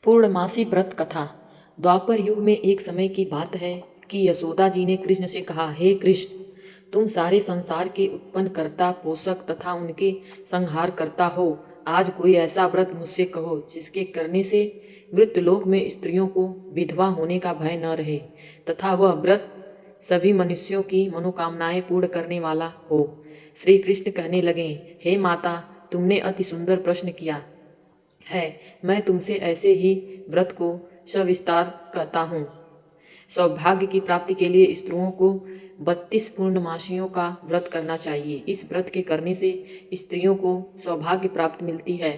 पूर्णमासी व्रत कथा। द्वापर युग में एक समय की बात है कि यशोदा जी ने कृष्ण से कहा, हे कृष्ण, तुम सारे संसार के उत्पन्न करता, पोषक तथा उनके संहार करता हो। आज कोई ऐसा व्रत मुझसे कहो जिसके करने से मृत्युलोक में स्त्रियों को विधवा होने का भय न रहे तथा वह व्रत सभी मनुष्यों की मनोकामनाएं पूर्ण करने वाला हो। श्री कृष्ण कहने लगे, हे माता, तुमने अति सुंदर प्रश्न किया है। मैं तुमसे ऐसे ही व्रत को सविस्तार कहता हूँ। सौभाग्य की प्राप्ति के लिए स्त्रियों को 32 पूर्णमासियों का व्रत करना चाहिए। इस व्रत के करने से स्त्रियों को सौभाग्य प्राप्त मिलती है।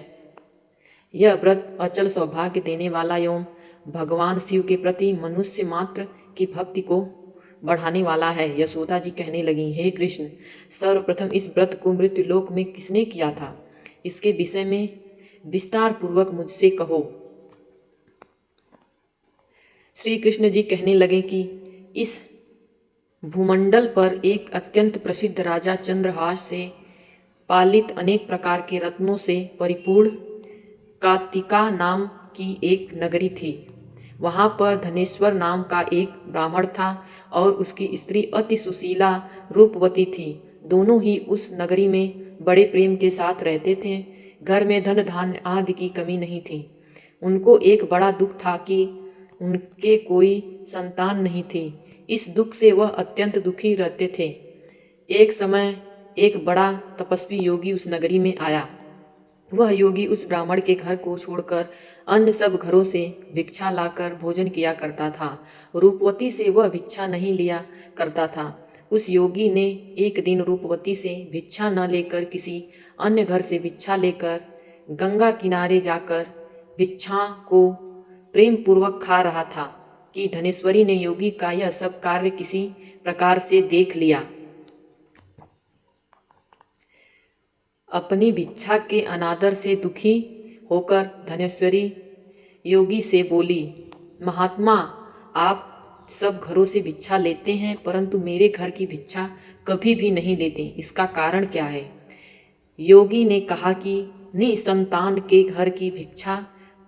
यह व्रत अचल सौभाग्य देने वाला एवं भगवान शिव के प्रति मनुष्य मात्र की भक्ति को बढ़ाने वाला है। यशोदा जी कहने लगी, हे कृष्ण, सर्वप्रथम इस व्रत को मृत्युलोक में किसने किया था, इसके विषय में विस्तार पूर्वक मुझसे कहो। श्री कृष्ण जी कहने लगे कि इस भूमंडल पर एक अत्यंत प्रसिद्ध राजा चंद्रहास से पालित अनेक प्रकार के रत्नों से परिपूर्ण कातिका नाम की एक नगरी थी। वहाँ पर धनेश्वर नाम का एक ब्राह्मण था और उसकी स्त्री अति सुशीला रूपवती थी। दोनों ही उस नगरी में बड़े प्रेम के साथ रहते थे। घर में धन धान्य आदि की कमी नहीं थी। उनको एक बड़ा दुख था कि उनके कोई संतान नहीं थी। इस दुख से वह अत्यंत दुखी रहते थे। एक समय एक बड़ा तपस्वी योगी उस नगरी में आया। वह योगी उस ब्राह्मण के घर को छोड़कर अन्य सब घरों से भिक्षा लाकर भोजन किया करता था। रूपवती से वह भिक्षा नहीं लिया करता था। उस योगी ने एक दिन रूपवती से भिक्षा न लेकर किसी अन्य घर से भिक्षा लेकर गंगा किनारे जाकर भिक्षा को प्रेम पूर्वक खा रहा था कि धनेश्वरी ने योगी का यह सब कार्य किसी प्रकार से देख लिया। अपनी भिक्षा के अनादर से दुखी होकर धनेश्वरी योगी से बोली, महात्मा, आप सब घरों से भिक्षा लेते हैं परंतु मेरे घर की भिक्षा कभी भी नहीं लेते, इसका कारण क्या है? योगी ने कहा कि निसंतान के घर की भिक्षा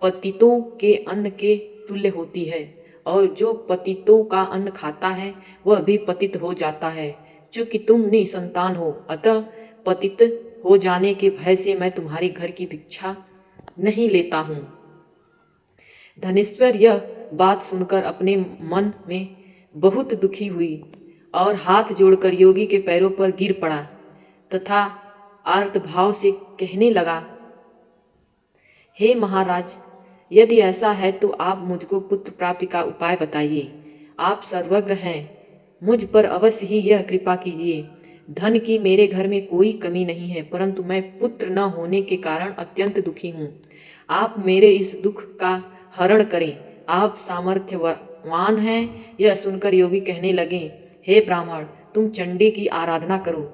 पतितों के अन्न के तुल्य होती है और जो पतितों का अन्न खाता है वह भी पतित हो जाता है। चूंकि तुम निसंतान हो, अतः पतित हो जाने के भय से मैं तुम्हारे घर की भिक्षा नहीं लेता हूँ। धनेश्वर यह बात सुनकर अपने मन में बहुत दुखी हुई और हाथ जोड़कर योगी के पैरों पर गिर पड़ा तथा आर्त भाव से कहने लगा, हे महाराज, यदि ऐसा है तो आप मुझको पुत्र प्राप्ति का उपाय बताइए। आप सर्वज्ञ हैं, मुझ पर अवश्य ही यह कृपा कीजिए। धन की मेरे घर में कोई कमी नहीं है परंतु मैं पुत्र न होने के कारण अत्यंत दुखी हूँ। आप मेरे इस दुख का हरण करें। आप सामर्थ्यवान हैं। यह सुनकर योगी कहने लगे, हे ब्राह्मण, तुम चंडी की आराधना करो।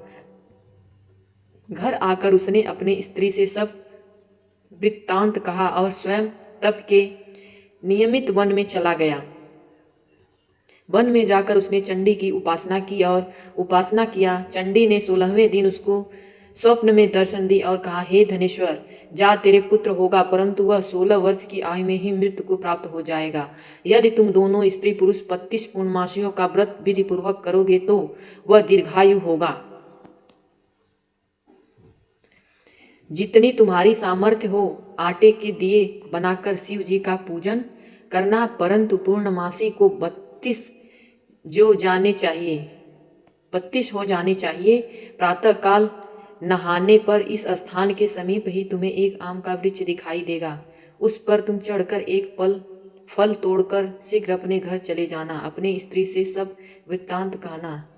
घर आकर उसने अपनी स्त्री से सब वृत्तांत कहा और स्वयं तप के नियमित वन में चला गया। वन में जाकर उसने चंडी की उपासना की और उपासना किया। चंडी ने 16वें दिन उसको स्वप्न में दर्शन दी और कहा, हे धनेश्वर, जा, तेरे पुत्र होगा परंतु वह 16 वर्ष की आयु में ही मृत्यु को प्राप्त हो जाएगा। यदि तुम दोनों स्त्री पुरुष 32 पूर्णमासियों का व्रत विधि पूर्वक करोगे तो वह दीर्घायु होगा। जितनी तुम्हारी सामर्थ्य हो आटे के दिए बनाकर शिव जी का पूजन करना, परंतु पूर्णमासी को 32 हो जाने चाहिए। प्रातःकाल नहाने पर इस स्थान के समीप ही तुम्हें एक आम का वृक्ष दिखाई देगा। उस पर तुम चढ़कर एक फल तोड़कर शीघ्र अपने घर चले जाना। अपने स्त्री से सब वृत्तांत कहना।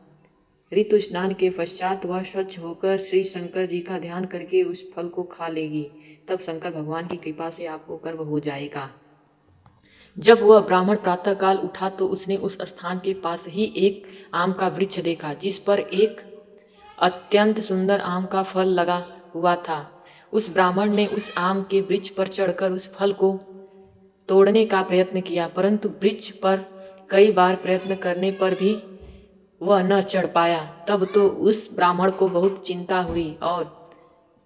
ऋतु स्नान के पश्चात वह स्वच्छ होकर श्री शंकर जी का ध्यान करके उस फल को खा लेगी। तब शंकर भगवान की कृपा से आपको गर्भ हो जाएगा। जब वह ब्राह्मण प्रातःकाल उठा तो उसने उस स्थान के पास ही एक आम का वृक्ष देखा जिस पर एक अत्यंत सुंदर आम का फल लगा हुआ था। उस ब्राह्मण ने उस आम के वृक्ष पर चढ़कर उस फल को तोड़ने का प्रयत्न किया परंतु वृक्ष पर कई बार प्रयत्न करने पर भी वह न चढ़ पाया। तब तो उस ब्राह्मण को बहुत चिंता हुई और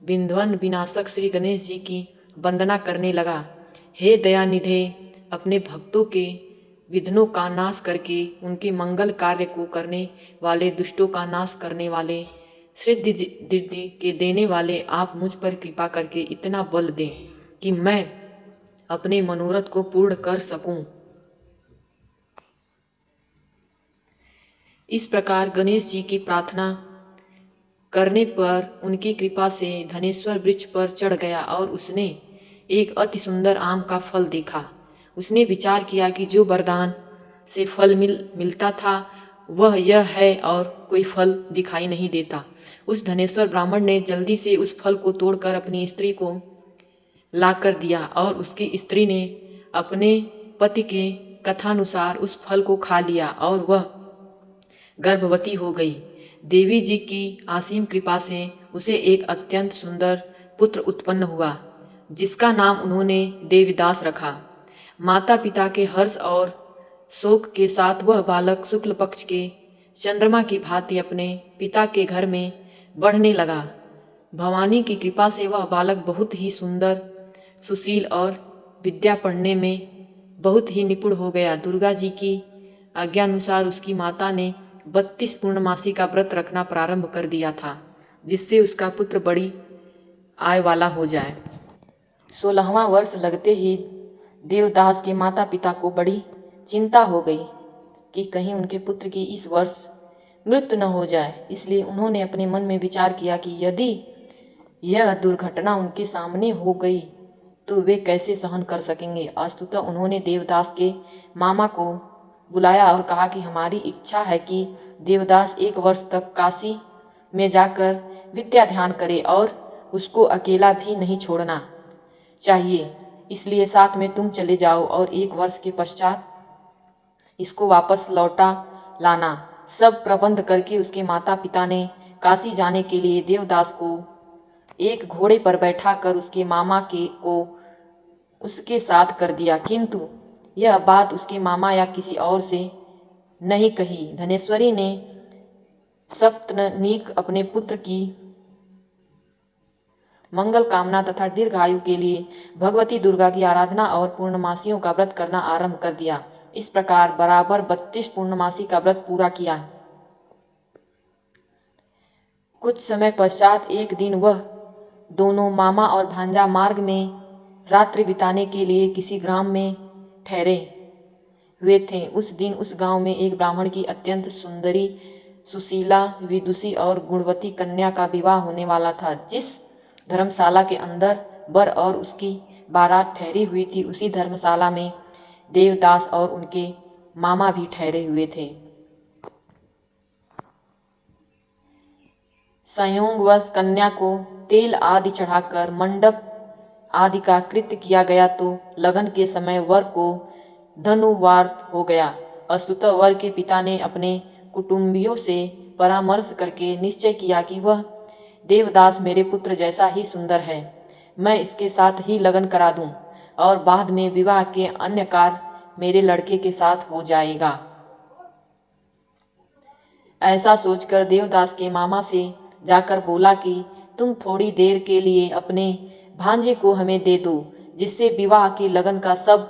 विंध्वन विनाशक श्री गणेश जी की वंदना करने लगा। हे दयानिधे, अपने भक्तों के विघ्नों का नाश करके उनके मंगल कार्य को करने वाले, दुष्टों का नाश करने वाले, सिद्धि रिद्धि के देने वाले, आप मुझ पर कृपा करके इतना बल दें कि मैं अपने मनोरथ को पूर्ण कर सकूं। इस प्रकार गणेश जी की प्रार्थना करने पर उनकी कृपा से धनेश्वर वृक्ष पर चढ़ गया और उसने एक अति सुंदर आम का फल देखा। उसने विचार किया कि जो वरदान से फल मिलता था वह यह है और कोई फल दिखाई नहीं देता। उस धनेश्वर ब्राह्मण ने जल्दी से उस फल को तोड़कर अपनी स्त्री को लाकर दिया और उसकी स्त्री ने अपने पति के कथानुसार उस फल को खा लिया और वह गर्भवती हो गई। देवी जी की असीम कृपा से उसे एक अत्यंत सुंदर पुत्र उत्पन्न हुआ, जिसका नाम उन्होंने देवदास रखा। माता पिता के हर्ष और शोक के साथ वह बालक शुक्ल पक्ष के चंद्रमा की भांति अपने पिता के घर में बढ़ने लगा। भवानी की कृपा से वह बालक बहुत ही सुंदर, सुशील और विद्या पढ़ने में बहुत ही निपुण हो गया। दुर्गा जी की आज्ञानुसार उसकी माता ने 32 पूर्णमासी का व्रत रखना प्रारंभ कर दिया था, जिससे उसका पुत्र बड़ी आय वाला हो जाए। 16वां वर्ष लगते ही देवदास के माता पिता को बड़ी चिंता हो गई कि कहीं उनके पुत्र की इस वर्ष मृत्यु न हो जाए। इसलिए उन्होंने अपने मन में विचार किया कि यदि यह दुर्घटना उनके सामने हो गई तो वे कैसे सहन कर सकेंगे। अस्तुतः उन्होंने देवदास के मामा को बुलाया और कहा कि हमारी इच्छा है कि देवदास 1 वर्ष तक काशी में जाकर विद्या ध्यान करे और उसको अकेला भी नहीं छोड़ना चाहिए। इसलिए साथ में तुम चले जाओ और 1 वर्ष के पश्चात इसको वापस लौटा लाना। सब प्रबंध करके उसके माता पिता ने काशी जाने के लिए देवदास को एक घोड़े पर बैठाकर उसके मामा को उसके साथ कर दिया, किंतु यह बात उसके मामा या किसी और से नहीं कही। धनेश्वरी ने सप्तनीक अपने पुत्र की मंगल कामना तथा दीर्घायु के लिए भगवती दुर्गा की आराधना और पूर्णमासियों का व्रत करना आरंभ कर दिया। इस प्रकार बराबर 32 पूर्णमासी का व्रत पूरा किया। कुछ समय पश्चात एक दिन वह दोनों मामा और भांजा मार्ग में रात्रि बिताने के लिए किसी ग्राम में ठहरे हुए थे। उस दिन उस गांव में एक ब्राह्मण की अत्यंत सुंदरी, सुशीला, विदुषी और गुणवती कन्या का विवाह होने वाला था। जिस धर्मशाला के अंदर वर और उसकी बारात ठहरी हुई थी, उसी धर्मशाला में देवदास और उनके मामा भी ठहरे हुए थे। संयोगवश कन्या को तेल आदि चढ़ाकर मंडप आदि का कृत्य किया गया तो लगन के समय वर को धनुवार्थ हो गया। अस्तुतः वर के पिता ने अपने कुटुंबियों से परामर्श करके निश्चय किया कि वह देवदास मेरे पुत्र जैसा ही सुंदर है, मैं इसके साथ ही लगन करा दूं और बाद में विवाह के अन्य कार्य मेरे लड़के के साथ हो जाएगा। ऐसा सोचकर देवदास के मामा से जाकर बोला कि तुम थोड़ी देर के लिए अपने भांजे को हमें दे दो, जिससे विवाह के लगन का सब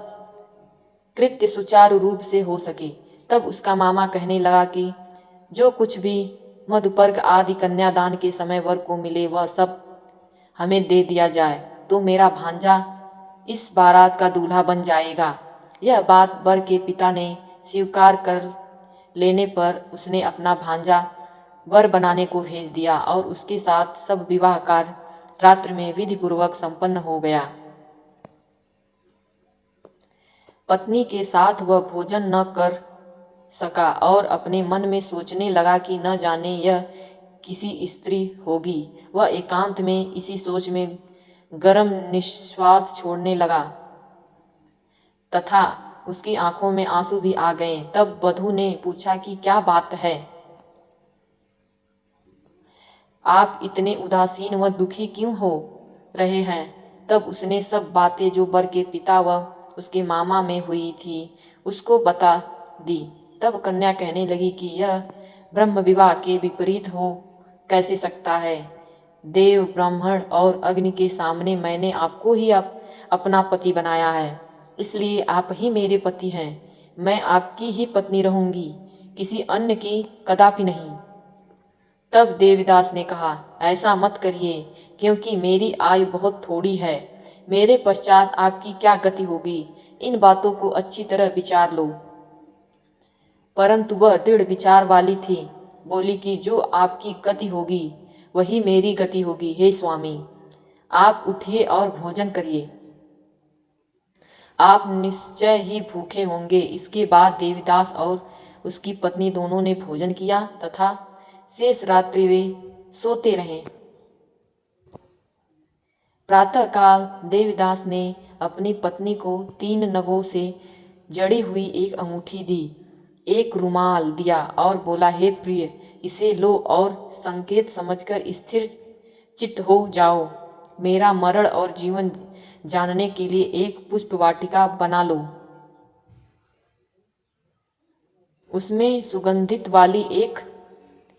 कृत्य सुचारू रूप से हो सके। तब उसका मामा कहने लगा कि जो कुछ भी मधुपर्क आदि कन्यादान के समय वर को मिले वह सब हमें दे दिया जाए, तो मेरा भांजा इस बारात का दूल्हा बन जाएगा। यह बात वर के पिता ने स्वीकार कर लेने पर उसने अपना भांजा वर बनाने को भेज दिया और उसके साथ सब विवाह कार्य रात्रि में विधि पूर्वक संपन्न हो गया। पत्नी के साथ वह भोजन न कर सका और अपने मन में सोचने लगा कि न जाने यह किसी स्त्री होगी। वह एकांत में इसी सोच में गर्म निश्वास छोड़ने लगा तथा उसकी आंखों में आंसू भी आ गए। तब वधू ने पूछा कि क्या बात है, आप इतने उदासीन व दुखी क्यों हो रहे हैं। तब उसने सब बातें जो वर के पिता व उसके मामा में हुई थी उसको बता दी। तब कन्या कहने लगी कि यह ब्रह्म विवाह के विपरीत हो कैसे सकता है। देव, ब्राह्मण और अग्नि के सामने मैंने आपको ही अपना पति बनाया है, इसलिए आप ही मेरे पति हैं। मैं आपकी ही पत्नी रहूंगी, किसी अन्य की कदापि नहीं। तब देवदास ने कहा, ऐसा मत करिए, क्योंकि मेरी आयु बहुत थोड़ी है। मेरे पश्चात आपकी क्या गति होगी, इन बातों को अच्छी तरह विचार लो। परंतु वह दृढ़ विचार वाली थी, बोली कि जो आपकी गति होगी वही मेरी गति होगी। हे स्वामी, आप उठिए और भोजन करिए, आप निश्चय ही भूखे होंगे। इसके बाद देवदास और उसकी पत्नी दोनों ने भोजन किया तथा शेष रात्रि वे सोते रहे। प्रातःकाल देवदास ने अपनी पत्नी को 3 नगों से जड़ी हुई एक अंगूठी दी, एक रुमाल दिया और बोला, हे प्रिय, इसे लो और संकेत समझकर स्थिर चित्त हो जाओ। मेरा मरण और जीवन जानने के लिए एक पुष्प वाटिका बना लो, उसमें सुगंधित वाली एक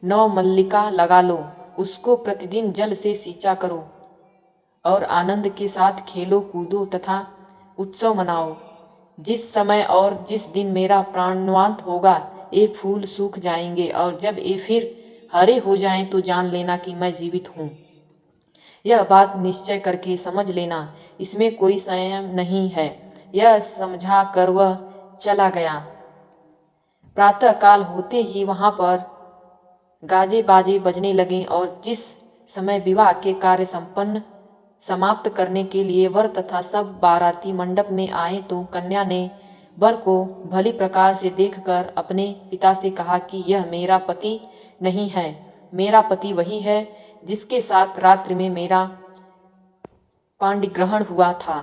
नवमल्लिका लगा लो, उसको प्रतिदिन जल से सींचा करो और आनंद के साथ खेलो कूदो तथा उत्सव मनाओ। जिस समय और जिस दिन मेरा प्राणवांत होगा, ये फूल सूख जाएंगे और जब ये फिर हरे हो जाएं तो जान लेना कि मैं जीवित हूँ। यह बात निश्चय करके समझ लेना, इसमें कोई संयम नहीं है। यह समझा कर वह चला गया। प्रातःकाल होते ही वहां पर गाजे बाजे बजने लगे और जिस समय विवाह के कार्य संपन्न समाप्त करने के लिए वर तथा सब बाराती मंडप में आए तो कन्या ने वर को भली प्रकार से देखकर अपने पिता से कहा कि यह मेरा पति नहीं है, मेरा पति वही है जिसके साथ रात्रि में मेरा पाणिग्रहण हुआ था।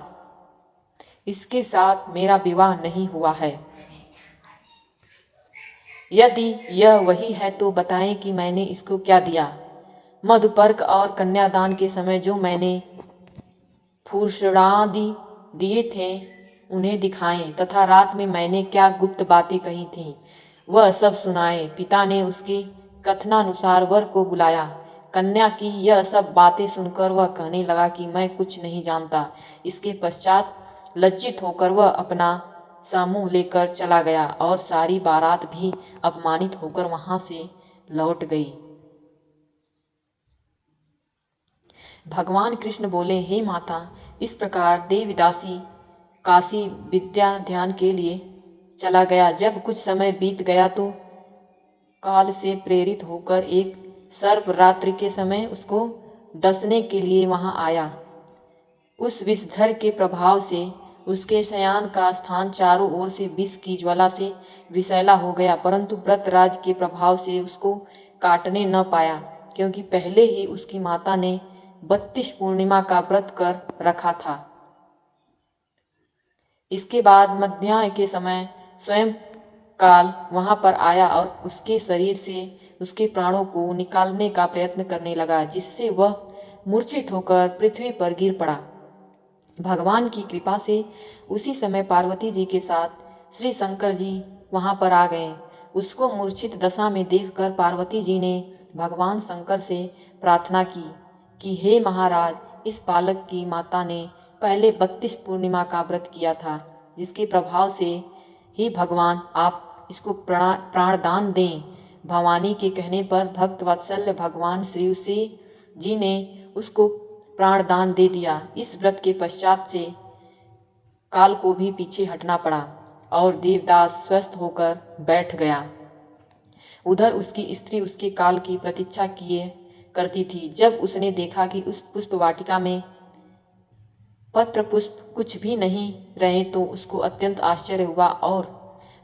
इसके साथ मेरा विवाह नहीं हुआ है। यदि यह वही है तो बताएं कि मैंने इसको क्या दिया। मधुपर्क और कन्यादान के समय जो मैंने फूषणादि दिए थे उन्हें दिखाएं तथा रात में मैंने क्या गुप्त बातें कही थीं वह सब सुनाएं। पिता ने उसके कथनानुसार वर को बुलाया। कन्या की यह सब बातें सुनकर वह कहने लगा कि मैं कुछ नहीं जानता। इसके पश्चात लज्जित होकर वह अपना समूह लेकर चला गया और सारी बारात भी अपमानित होकर वहां से लौट गई। भगवान कृष्ण बोले, हे माता, इस प्रकार देवदासी काशी विद्या ध्यान के लिए चला गया। जब कुछ समय बीत गया तो काल से प्रेरित होकर एक सर्प रात्रि के समय उसको डसने के लिए वहां आया। उस विषधर के प्रभाव से उसके शयन का स्थान चारों ओर से विष की ज्वाला से विषैला हो गया, परंतु व्रतराज के प्रभाव से उसको काटने न पाया, क्योंकि पहले ही उसकी माता ने 32 पूर्णिमा का व्रत कर रखा था। इसके बाद मध्याह्न के समय स्वयं काल वहां पर आया और उसके शरीर से उसके प्राणों को निकालने का प्रयत्न करने लगा, जिससे वह मूर्छित होकर पृथ्वी पर गिर पड़ा। भगवान की कृपा से उसी समय पार्वती जी के साथ श्री शंकर जी वहां पर आ गए। उसको मूर्छित दशा में देखकर पार्वती जी ने भगवान शंकर से प्रार्थना की कि हे महाराज, इस बालक की माता ने पहले 32 पूर्णिमा का व्रत किया था, जिसके प्रभाव से ही भगवान आप इसको प्राणदान दें। भवानी के कहने पर भक्त वत्सल्य भगवान श्री जी ने उसको प्राणदान दे दिया। इस व्रत के पश्चात से काल को भी पीछे हटना पड़ा और देवदास स्वस्थ होकर बैठ गया। उधर उसकी स्त्री उसके काल की प्रतीक्षा किए करती थी। जब उसने देखा कि उस पुष्प वाटिका में पत्र पुष्प कुछ भी नहीं रहे तो उसको अत्यंत आश्चर्य हुआ, और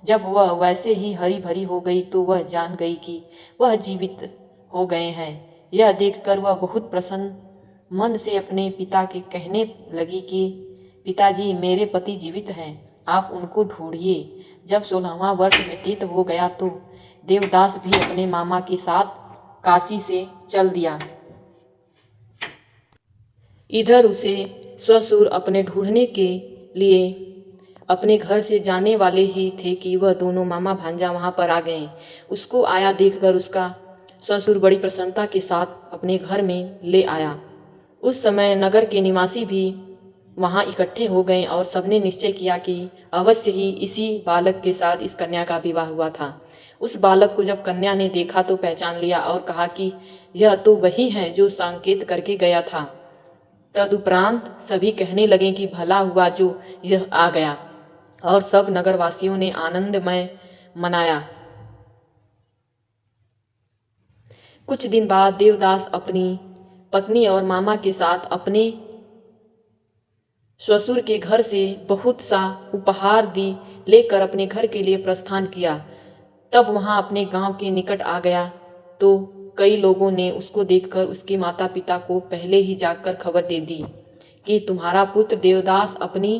जब वह वैसे ही हरी भरी हो गई तो वह जान गई कि वह जीवित हो गए हैं। यह देखकर वह बहुत प्रसन्न मन से अपने पिता के कहने लगी कि पिताजी, मेरे पति जीवित हैं, आप उनको ढूंढिए। जब 16वां वर्ष व्यतीत हो गया तो देवदास भी अपने मामा के साथ काशी से चल दिया। इधर उसे ससुर अपने ढूंढने के लिए अपने घर से जाने वाले ही थे कि वह दोनों मामा भांजा वहां पर आ गए। उसको आया देखकर उसका ससुर बड़ी प्रसन्नता के साथ अपने घर में ले आया। उस समय नगर के निवासी भी वहाँ इकट्ठे हो गए और सबने निश्चय किया कि अवश्य ही इसी बालक के साथ इस कन्या का विवाह हुआ था। उस बालक को जब कन्या ने देखा तो पहचान लिया और कहा कि यह तो वही है जो संकेत करके गया था। तदुपरांत सभी कहने लगे कि भला हुआ जो यह आ गया, और सब नगरवासियों ने आनंदमय मनाया। कुछ दिन बाद देवदास अपनी पत्नी और मामा के साथ अपने ससुर के घर से बहुत सा उपहार दी लेकर अपने घर के लिए प्रस्थान किया। तब वहां अपने गांव के निकट आ गया तो कई लोगों ने उसको देखकर उसके माता पिता को पहले ही जाकर खबर दे दी कि तुम्हारा पुत्र देवदास अपनी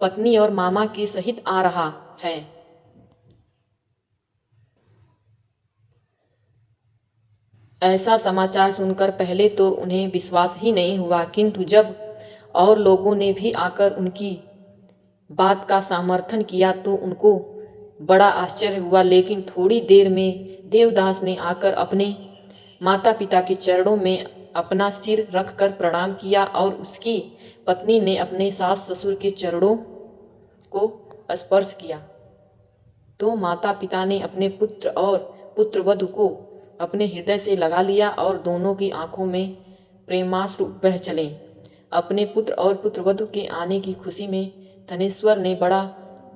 पत्नी और मामा के सहित आ रहा है। ऐसा समाचार सुनकर पहले तो उन्हें विश्वास ही नहीं हुआ, किंतु जब और लोगों ने भी आकर उनकी बात का समर्थन किया तो उनको बड़ा आश्चर्य हुआ। लेकिन थोड़ी देर में देवदास ने आकर अपने माता पिता के चरणों में अपना सिर रखकर प्रणाम किया और उसकी पत्नी ने अपने सास ससुर के चरणों को स्पर्श किया तो माता पिता ने अपने पुत्र और पुत्रवधू को अपने हृदय से लगा लिया और दोनों की आंखों में प्रेमाश्रु बह चले। अपने पुत्र और पुत्रवधू के आने की खुशी में धनेश्वर ने बड़ा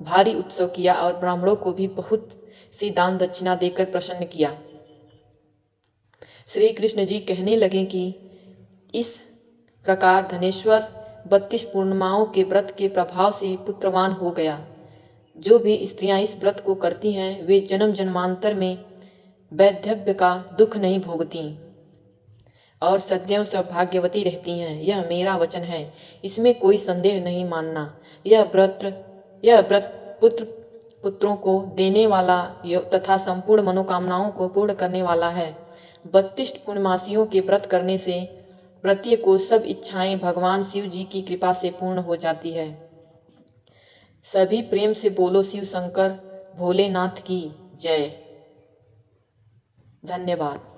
भारी उत्सव किया और ब्राह्मणों को भी बहुत सी दान दक्षिणा देकर प्रसन्न किया। श्री कृष्ण जी कहने लगे कि इस प्रकार धनेश्वर 32 पूर्णिमाओं के व्रत के प्रभाव से पुत्रवान हो गया। जो भी स्त्रियां इस व्रत को करती हैं वे जन्म जन्मांतर में वैधव्य का दुख नहीं भोगती और सदैव सौभाग्यवती रहती हैं। यह मेरा वचन है, इसमें कोई संदेह नहीं मानना। यह व्रत पुत्रों को देने वाला तथा संपूर्ण मनोकामनाओं को पूर्ण करने वाला है। 32 पूर्णमासियों के व्रत करने से प्रत्येक को सब इच्छाएं भगवान शिव जी की कृपा से पूर्ण हो जाती है। सभी प्रेम से बोलो शिव शंकर भोलेनाथ की जय। धन्यवाद।